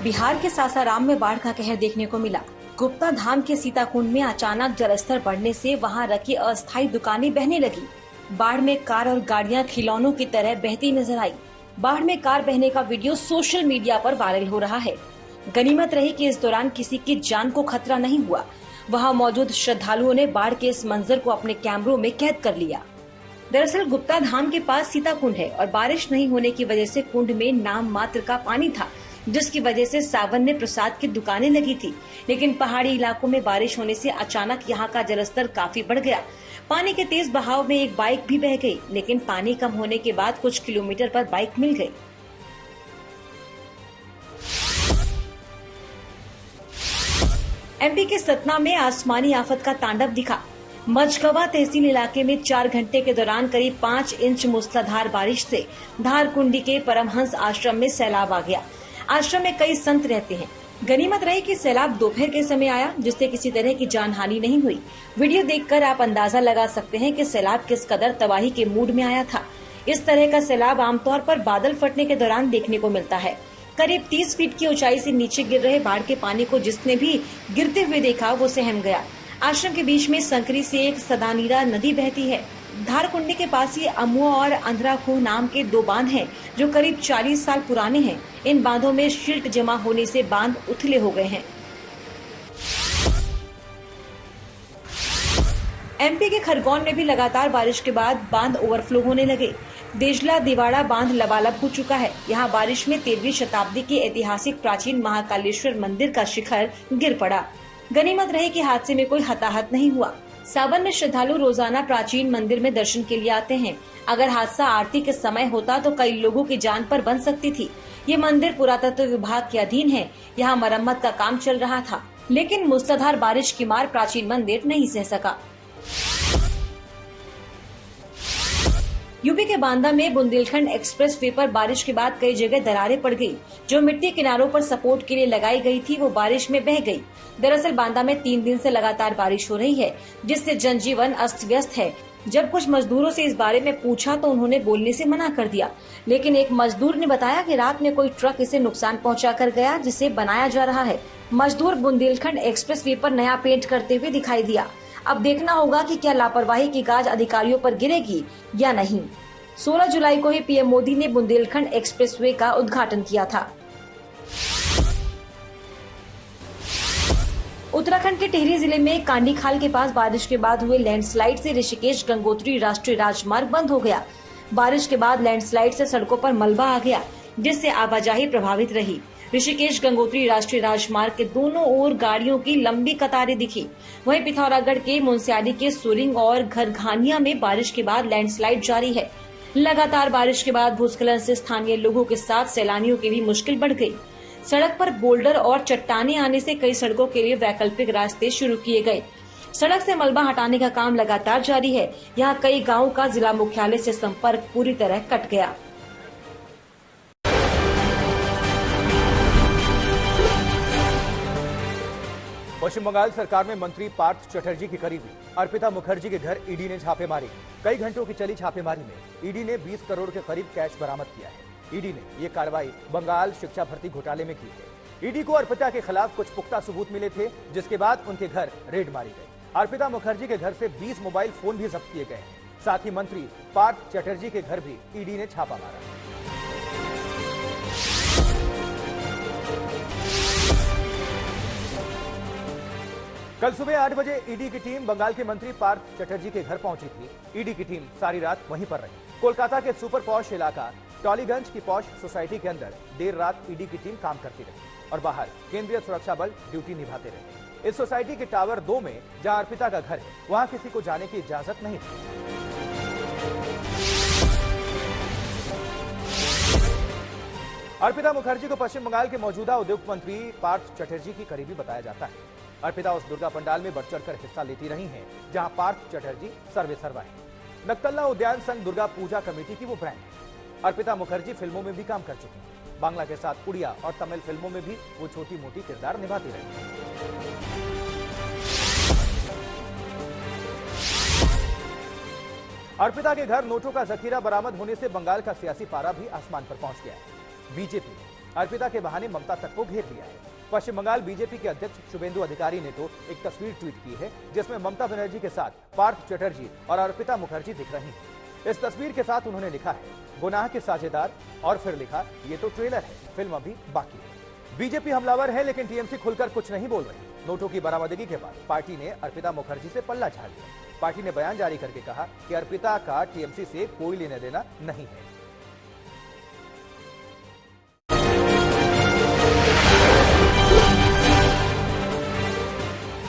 बिहार के सासाराम में बाढ़ का कहर देखने को मिला। गुप्ता धाम के सीताकुंड में अचानक जलस्तर बढ़ने से वहां रखी अस्थायी दुकानें बहने लगी। बाढ़ में कार और गाड़ियां खिलौनों की तरह बहती नजर आई। बाढ़ में कार बहने का वीडियो सोशल मीडिया पर वायरल हो रहा है। गनीमत रही कि इस दौरान किसी की जान को खतरा नहीं हुआ। वहां मौजूद श्रद्धालुओं ने बाढ़ के इस मंजर को अपने कैमरों में कैद कर लिया। दरअसल गुप्ता धाम के पास सीताकुंड है और बारिश नहीं होने की वजह से कुंड में नाम मात्र का पानी था, जिसकी वजह से सावन में प्रसाद की दुकानें लगी थी। लेकिन पहाड़ी इलाकों में बारिश होने से अचानक यहां का जलस्तर काफी बढ़ गया। पानी के तेज बहाव में एक बाइक भी बह गई, लेकिन पानी कम होने के बाद कुछ किलोमीटर पर बाइक मिल गई। एमपी के सतना में आसमानी आफत का तांडव दिखा। मझगवा तहसील इलाके में 4 घंटे के दौरान करीब 5 इंच मूसलाधार बारिश से धारकुंडी के परमहंस आश्रम में सैलाब आ गया। आश्रम में कई संत रहते हैं। गनीमत रही कि सैलाब दोपहर के समय आया, जिससे किसी तरह की जानहानि नहीं हुई। वीडियो देखकर आप अंदाजा लगा सकते हैं कि सैलाब किस कदर तबाही के मूड में आया था। इस तरह का सैलाब आमतौर पर बादल फटने के दौरान देखने को मिलता है। करीब 30 फीट की ऊंचाई से नीचे गिर रहे बाढ़ के पानी को जिसने भी गिरते हुए देखा वो सहम गया। आश्रम के बीच में संकरी से एक सदानीरा नदी बहती है। धारकुंडी के पास ही अमुआ और अंधराखूह नाम के 2 बांध हैं, जो करीब 40 साल पुराने हैं। इन बांधों में सिल्ट जमा होने से बांध उथले हो गए हैं। एमपी के खरगोन में भी लगातार बारिश के बाद बांध ओवरफ्लो होने लगे। देजला दिवाड़ा बांध लबालब हो चुका है। यहाँ बारिश में 13वीं शताब्दी के ऐतिहासिक प्राचीन महाकालेश्वर मंदिर का शिखर गिर पड़ा। गनीमत रही कि हादसे में कोई हताहत नहीं हुआ। सावन में श्रद्धालु रोजाना प्राचीन मंदिर में दर्शन के लिए आते हैं। अगर हादसा आरती के समय होता तो कई लोगों की जान पर बन सकती थी। ये मंदिर पुरातत्व विभाग के अधीन है। यहाँ मरम्मत का काम चल रहा था, लेकिन मूसलाधार बारिश की मार प्राचीन मंदिर नहीं सह सका। यूपी के बांदा में बुंदेलखंड एक्सप्रेस वे पर बारिश के बाद कई जगह दरारें पड़ गई। जो मिट्टी किनारों पर सपोर्ट के लिए लगाई गई थी वो बारिश में बह गई। दरअसल बांदा में 3 दिन से लगातार बारिश हो रही है, जिससे जनजीवन अस्त व्यस्त है। जब कुछ मजदूरों से इस बारे में पूछा तो उन्होंने बोलने से मना कर दिया, लेकिन एक मजदूर ने बताया कि रात में कोई ट्रक इसे नुकसान पहुंचा कर गया, जिसे बनाया जा रहा है। मजदूर बुंदेलखंड एक्सप्रेस वे पर नया पेंट करते हुए दिखाई दिया। अब देखना होगा कि क्या लापरवाही की गाज अधिकारियों पर गिरेगी या नहीं। 16 जुलाई को ही पीएम मोदी ने बुंदेलखंड एक्सप्रेसवे का उद्घाटन किया था। उत्तराखंड के टिहरी जिले में कांडी खाल के पास बारिश के बाद हुए लैंडस्लाइड से ऋषिकेश गंगोत्री राष्ट्रीय राजमार्ग बंद हो गया। बारिश के बाद लैंडस्लाइड से सड़कों पर मलबा आ गया, जिससे आवाजाही प्रभावित रही। ऋषिकेश गंगोत्री राष्ट्रीय राजमार्ग के दोनों ओर गाड़ियों की लंबी कतारें दिखी। वहीं पिथौरागढ़ के मुंस्यारी के सुरिंग और घरघानिया में बारिश के बाद लैंडस्लाइड जारी है। लगातार बारिश के बाद भूस्खलन से स्थानीय लोगों के साथ सैलानियों की भी मुश्किल बढ़ गई। सड़क पर बोल्डर और चट्टानें आने से कई सड़कों के लिए वैकल्पिक रास्ते शुरू किए गए। सड़क से मलबा हटाने का काम लगातार जारी है। यहाँ कई गांवों का जिला मुख्यालय से संपर्क पूरी तरह कट गया। पश्चिम बंगाल सरकार में मंत्री पार्थ चटर्जी की करीबी अर्पिता मुखर्जी के घर ईडी ने छापेमारी। कई घंटों की चली छापेमारी में ईडी ने 20 करोड़ के करीब कैश बरामद किया है। ईडी ने ये कार्रवाई बंगाल शिक्षा भर्ती घोटाले में की है। ईडी को अर्पिता के खिलाफ कुछ पुख्ता सबूत मिले थे, जिसके बाद उनके घर रेड मारी गई। अर्पिता मुखर्जी के घर से 20 मोबाइल फोन भी जब्त किए गए हैं। साथ ही मंत्री पार्थ चटर्जी के घर भी ईडी ने छापा मारा। कल सुबह 8 बजे ईडी की टीम बंगाल के मंत्री पार्थ चटर्जी के घर पहुंची थी। ईडी की टीम सारी रात वहीं पर रही। कोलकाता के सुपर पॉश इलाका टॉलीगंज की पॉश सोसाइटी के अंदर देर रात ईडी की टीम काम करती रही और बाहर केंद्रीय सुरक्षा बल ड्यूटी निभाते रहे। इस सोसाइटी के टावर 2 में जहां अर्पिता का घर है, वहां किसी को जाने की इजाजत नहीं थी। अर्पिता मुखर्जी को पश्चिम बंगाल के मौजूदा उद्योग मंत्री पार्थ चटर्जी की करीबी बताया जाता है। अर्पिता उस दुर्गा पंडाल में बढ़ चढ़कर हिस्सा लेती रही हैं, जहां पार्थ चटर्जी सर्वे सर्वा है। नकतल्ला उद्यान संघ दुर्गा पूजा कमेटी की वो ब्रांड है। अर्पिता मुखर्जी फिल्मों में भी काम कर चुकी हैं। बांग्ला के साथ उड़िया और तमिल फिल्मों में भी वो छोटी मोटी किरदार निभाती रही। अर्पिता के घर नोटों का जखीरा बरामद होने से बंगाल का सियासी पारा भी आसमान पर पहुंच गया है। बीजेपी अर्पिता के बहाने ममता तक को घेर लिया है। पश्चिम बंगाल बीजेपी के अध्यक्ष शुभेंदु अधिकारी ने तो एक तस्वीर ट्वीट की है जिसमें ममता बनर्जी के साथ पार्थ चटर्जी और अर्पिता मुखर्जी दिख रही हैं। इस तस्वीर के साथ उन्होंने लिखा है गुनाह के साझेदार और फिर लिखा ये तो ट्रेलर है, फिल्म अभी बाकी है। बीजेपी हमलावर है लेकिन टीएमसी खुलकर कुछ नहीं बोल रही। नोटों की बरामदगी के बाद पार्टी ने अर्पिता मुखर्जी से पल्ला झाड़ लिया। पार्टी ने बयान जारी करके कहा कि अर्पिता का टीएमसी से कोई लेना देना नहीं है।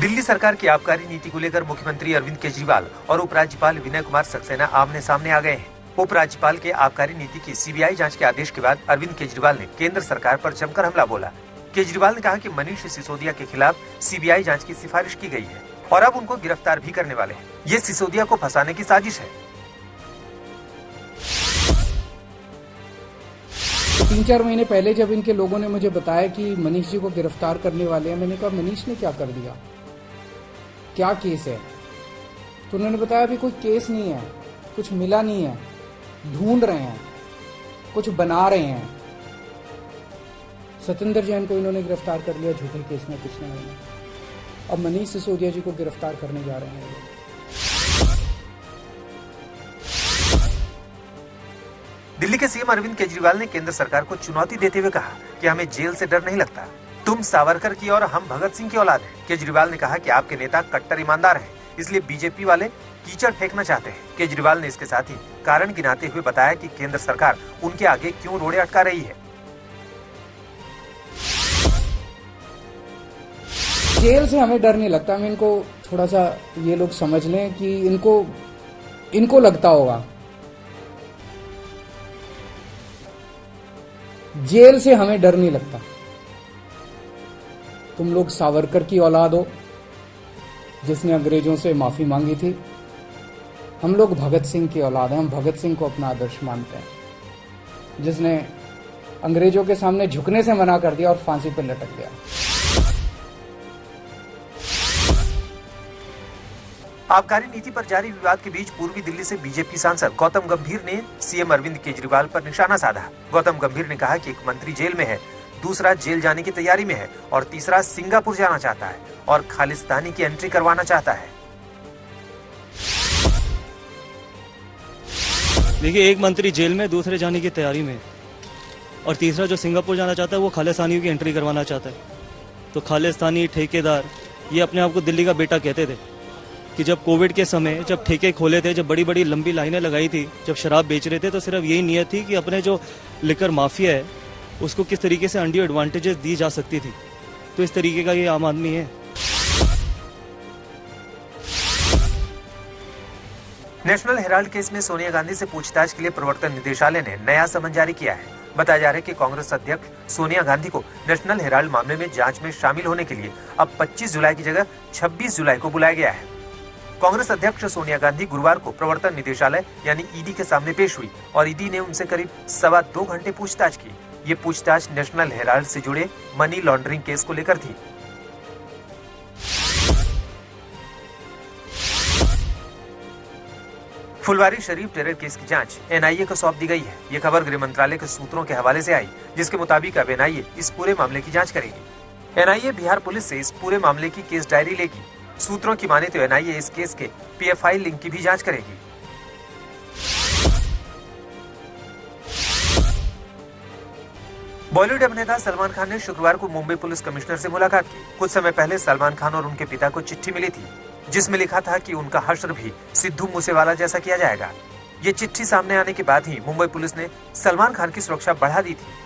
दिल्ली सरकार की आबकारी नीति को लेकर मुख्यमंत्री अरविंद केजरीवाल और उपराज्यपाल विनय कुमार सक्सेना आमने सामने आ गए हैं। उपराज्यपाल के आबकारी नीति की सीबीआई जांच के आदेश के बाद अरविंद केजरीवाल ने केंद्र सरकार पर जमकर हमला बोला। केजरीवाल ने कहा कि मनीष सिसोदिया के खिलाफ सीबीआई जांच की सिफारिश की गई है और अब उनको गिरफ्तार भी करने वाले हैं। ये सिसोदिया को फंसाने की साजिश है। 3-4 महीने पहले जब इनके लोगों ने मुझे बताया कि मनीष जी को गिरफ्तार करने वाले हैं, मैंने कहा मनीष ने क्या कर दिया, क्या केस है? तो उन्होंने बताया अभी कोई केस नहीं है, कुछ मिला नहीं है, ढूंढ रहे हैं, कुछ बना रहे हैं। सत्येंद्र जैन को इन्होंने गिरफ्तार कर लिया झूठे केस में पिछले महीने। अब मनीष सिसोदिया जी को गिरफ्तार करने जा रहे हैं। दिल्ली के सीएम अरविंद केजरीवाल ने केंद्र सरकार को चुनौती देते हुए कहा कि हमें जेल से डर नहीं लगता। तुम सावरकर की और हम भगत सिंह की औलाद हैं। केजरीवाल ने कहा कि आपके नेता कट्टर ईमानदार हैं, इसलिए बीजेपी वाले कीचड़ फेंकना चाहते हैं। केजरीवाल ने इसके साथ ही कारण गिनाते हुए बताया कि केंद्र सरकार उनके आगे क्यों रोड़े अटका रही है। जेल से हमें डर नहीं लगता। मैं इनको थोड़ा सा ये लोग समझ लें कि इनको लगता होगा जेल से हमें डर नहीं लगता। तुम लोग सावरकर की औलाद हो जिसने अंग्रेजों से माफी मांगी थी। हम लोग भगत सिंह की औलाद हैं। हम भगत सिंह को अपना आदर्श मानते हैं, जिसने अंग्रेजों के सामने झुकने से मना कर दिया और फांसी पर लटक गया। आबकारी नीति पर जारी विवाद के बीच पूर्वी दिल्ली से बीजेपी सांसद गौतम गंभीर ने सीएम अरविंद केजरीवाल पर निशाना साधा। गौतम गंभीर ने कहा कि एक मंत्री जेल में है, दूसरा जेल जाने की तैयारी में है और तीसरा सिंगापुर जाना चाहता है और खालिस्तानी की एंट्री करवाना चाहता है। देखिए, एक मंत्री जेल में, दूसरे जाने की तैयारी में और तीसरा जो सिंगापुर जाना चाहता है वो खालिस्तानियों की एंट्री करवाना चाहता है। तो खालिस्तानी ठेकेदार ये अपने आप को दिल्ली का बेटा कहते थे कि जब कोविड के समय जब ठेके खोले थे, जब बड़ी बड़ी लंबी लाइनें लगाई थी, जब शराब बेच रहे थे, तो सिर्फ यही नीयत थी कि अपने जो लिकर माफिया है उसको किस तरीके से अनड्यू एडवांटेजेस दी जा सकती थी। तो इस तरीके का ये आम आदमी है। नेशनल हेराल्ड केस में सोनिया गांधी से पूछताछ के लिए प्रवर्तन निदेशालय ने नया समन जारी किया है। बताया जा रहा है कि कांग्रेस अध्यक्ष सोनिया गांधी को नेशनल हेराल्ड मामले में जांच में शामिल होने के लिए अब 25 जुलाई की जगह 26 जुलाई को बुलाया गया है। कांग्रेस अध्यक्ष सोनिया गांधी गुरुवार को प्रवर्तन निदेशालय यानी ईडी के सामने पेश हुई और ईडी ने उनसे करीब 2.25 घंटे पूछताछ की। ये पूछताछ नेशनल हेराल्ड से जुड़े मनी लॉन्ड्रिंग केस को लेकर थी। फुलवारी शरीफ टेरर केस की जांच एनआईए को सौंप दी गई है। ये खबर गृह मंत्रालय के सूत्रों के हवाले से आई, जिसके मुताबिक अब एनआईए इस पूरे मामले की जांच करेगी। एनआईए बिहार पुलिस से इस पूरे मामले की केस डायरी लेगी। सूत्रों की माने तो एनआईए इस केस के पीएफआई लिंक की भी जांच करेगी। बॉलीवुड अभिनेता सलमान खान ने शुक्रवार को मुंबई पुलिस कमिश्नर से मुलाकात की। कुछ समय पहले सलमान खान और उनके पिता को चिट्ठी मिली थी, जिसमें लिखा था कि उनका हश्र भी सिद्धू मूसेवाला जैसा किया जाएगा। ये चिट्ठी सामने आने के बाद ही मुंबई पुलिस ने सलमान खान की सुरक्षा बढ़ा दी थी।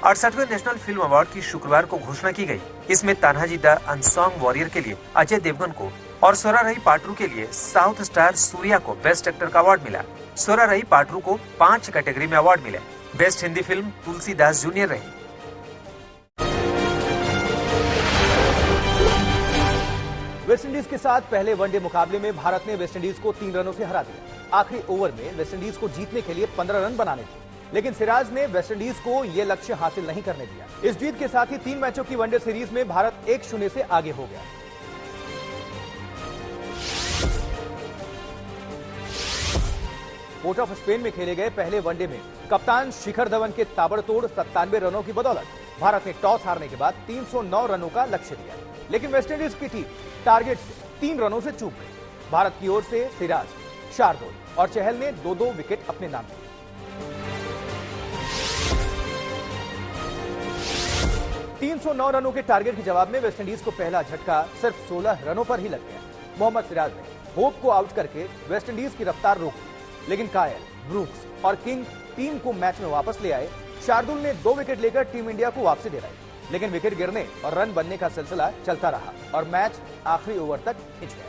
अड़सठवें नेशनल फिल्म अवार्ड की शुक्रवार को घोषणा की गई। इसमें तान्हाजी द अनसॉन्ग वॉरियर के लिए अजय देवगन को और सोरा रही पाटरू के लिए साउथ स्टार सूर्या को बेस्ट एक्टर का अवार्ड मिला। सोरा रही पाटरू को 5 कैटेगरी में अवार्ड मिले। Best Hindi film Tulsidas junior रही। वेस्टइंडीज के साथ पहले वनडे मुकाबले में भारत ने वेस्टइंडीज को 3 रनों से हरा दिया। आखिरी ओवर में वेस्टइंडीज को जीतने के लिए 15 रन बनाने थे, लेकिन सिराज ने वेस्टइंडीज को यह लक्ष्य हासिल नहीं करने दिया। इस जीत के साथ ही 3 मैचों की वनडे सीरीज में भारत 1-0 से आगे हो गया। पोर्ट ऑफ स्पेन में खेले गए पहले वनडे में कप्तान शिखर धवन के ताबड़तोड़ 97 रनों की बदौलत भारत ने टॉस हारने के बाद 309 रनों का लक्ष्य दिया, लेकिन वेस्टइंडीज की टीम टारगेट से 3 रनों से चूक गई। भारत की ओर से सिराज, शार्दुल और चहल ने 2-2 विकेट अपने नाम किए। 309 रनों के टारगेट के जवाब में वेस्टइंडीज को पहला झटका सिर्फ 16 रनों पर ही लग गया। मोहम्मद सिराज ने होप को आउट करके वेस्टइंडीज की रफ्तार रोक दी, लेकिन कायल, ब्रूक्स और किंग टीम को मैच में वापस ले आए। शार्दुल ने 2 विकेट लेकर टीम इंडिया को वापसी दिलाई, लेकिन विकेट गिरने और रन बनने का सिलसिला चलता रहा और मैच आखिरी ओवर तक खिंच गया।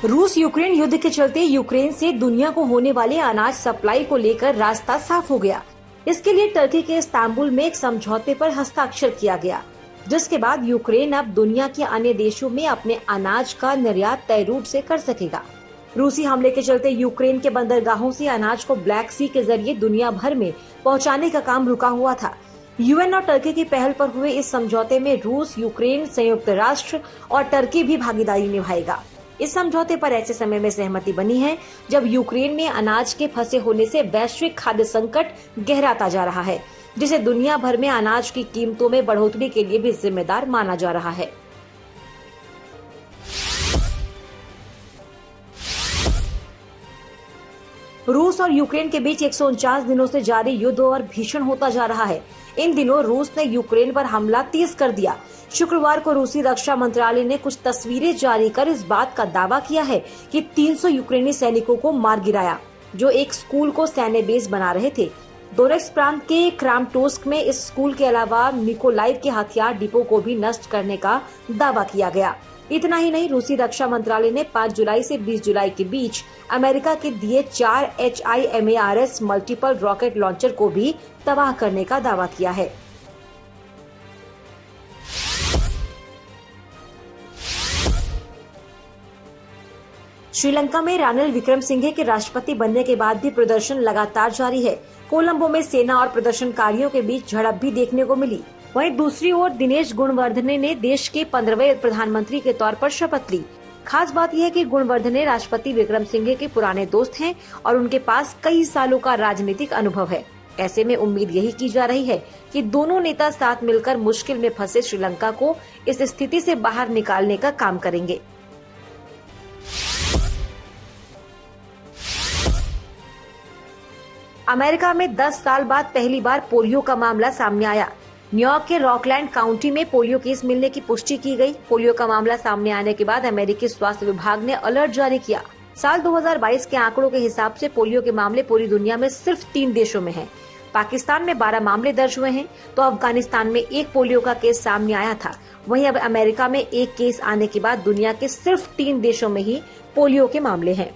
रूस यूक्रेन युद्ध के चलते यूक्रेन से दुनिया को होने वाले अनाज सप्लाई को लेकर रास्ता साफ हो गया। इसके लिए टर्की के इस्तांबुल में एक समझौते पर हस्ताक्षर किया गया, जिसके बाद यूक्रेन अब दुनिया के अन्य देशों में अपने अनाज का निर्यात तय रूट से कर सकेगा। रूसी हमले के चलते यूक्रेन के बंदरगाहों से अनाज को ब्लैक सी के जरिए दुनिया भर में पहुंचाने का काम रुका हुआ था। यूएन और टर्की की पहल पर हुए इस समझौते में रूस, यूक्रेन, संयुक्त राष्ट्र और टर्की भी भागीदारी निभाएगा। इस समझौते पर ऐसे समय में सहमति बनी है जब यूक्रेन में अनाज के फंसे होने से वैश्विक खाद्य संकट गहराता जा रहा है, जिसे दुनिया भर में अनाज की कीमतों में बढ़ोतरी के लिए भी जिम्मेदार माना जा रहा है। रूस और यूक्रेन के बीच 149 दिनों से जारी युद्ध और भीषण होता जा रहा है। इन दिनों रूस ने यूक्रेन पर हमला तेज कर दिया। शुक्रवार को रूसी रक्षा मंत्रालय ने कुछ तस्वीरें जारी कर इस बात का दावा किया है कि 300 यूक्रेनी सैनिकों को मार गिराया, जो एक स्कूल को सैन्य बेस बना रहे थे। दोनेत्स्क प्रांत के क्रामाटोर्स्क में इस स्कूल के अलावा मिकोलाइव के हथियार डिपो को भी नष्ट करने का दावा किया गया। इतना ही नहीं, रूसी रक्षा मंत्रालय ने 5 जुलाई से 20 जुलाई के बीच अमेरिका के दिए 4 HIMARS मल्टीपल रॉकेट लॉन्चर को भी तबाह करने का दावा किया है। श्रीलंका में रानिल विक्रमसिंघे के राष्ट्रपति बनने के बाद भी प्रदर्शन लगातार जारी है। कोलंबो में सेना और प्रदर्शनकारियों के बीच झड़प भी देखने को मिली। वहीं दूसरी ओर दिनेश गुणवर्धने ने देश के 15वें प्रधानमंत्री के तौर पर शपथ ली। खास बात यह है कि गुणवर्धने राष्ट्रपति विक्रमसिंघे के पुराने दोस्त हैं और उनके पास कई सालों का राजनीतिक अनुभव है। ऐसे में उम्मीद यही की जा रही है कि दोनों नेता साथ मिलकर मुश्किल में फंसे श्रीलंका को इस स्थिति से बाहर निकालने का काम करेंगे। अमेरिका में 10 साल बाद पहली बार पोलियो का मामला सामने आया। न्यूयॉर्क के रॉकलैंड काउंटी में पोलियो केस मिलने की पुष्टि की गई। पोलियो का मामला सामने आने के बाद अमेरिकी स्वास्थ्य विभाग ने अलर्ट जारी किया। साल 2022 के आंकड़ों के हिसाब से पोलियो के मामले पूरी दुनिया में सिर्फ 3 देशों में हैं। पाकिस्तान में 12 मामले दर्ज हुए हैं, तो अफगानिस्तान में 1 पोलियो का केस सामने आया था। वहीं अब अमेरिका में 1 केस आने के बाद दुनिया के सिर्फ 3 देशों में ही पोलियो के मामले हैं।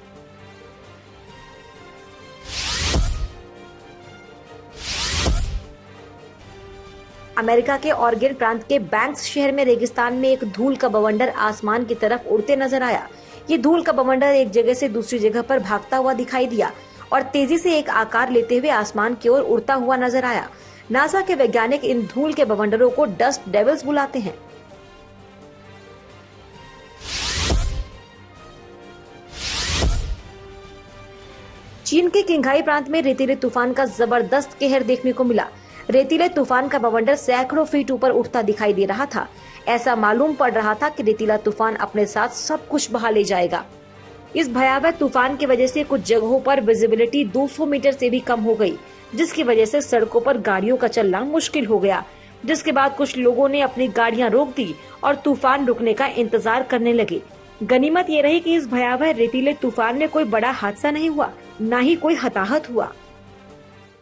अमेरिका के ऑरेगन प्रांत के बैंक्स शहर में रेगिस्तान में एक धूल का बवंडर आसमान की तरफ उड़ते नजर आया। ये धूल का बवंडर एक जगह से दूसरी जगह पर भागता हुआ दिखाई दिया और तेजी से एक आकार लेते हुए आसमान की ओर उड़ता हुआ नजर आया। नासा के वैज्ञानिक इन धूल के बवंडरों को डस्ट डेविल्स बुलाते हैं। चीन के किंघाई प्रांत में रेतीले तूफान का जबरदस्त कहर देखने को मिला। रेतीले तूफान का बवंडर सैकड़ों फीट ऊपर उठता दिखाई दे रहा था। ऐसा मालूम पड़ रहा था कि रेतीला तूफान अपने साथ सब कुछ बहा ले जाएगा। इस भयावह तूफान की वजह से कुछ जगहों पर विजिबिलिटी 200 मीटर से भी कम हो गई, जिसकी वजह से सड़कों पर गाड़ियों का चलना मुश्किल हो गया। जिसके बाद कुछ लोगों ने अपनी गाड़ियां रोक दी और तूफान रुकने का इंतजार करने लगे। गनीमत ये रही कि इस भयावह रेतीले तूफान में कोई बड़ा हादसा नहीं हुआ, न ही कोई हताहत हुआ।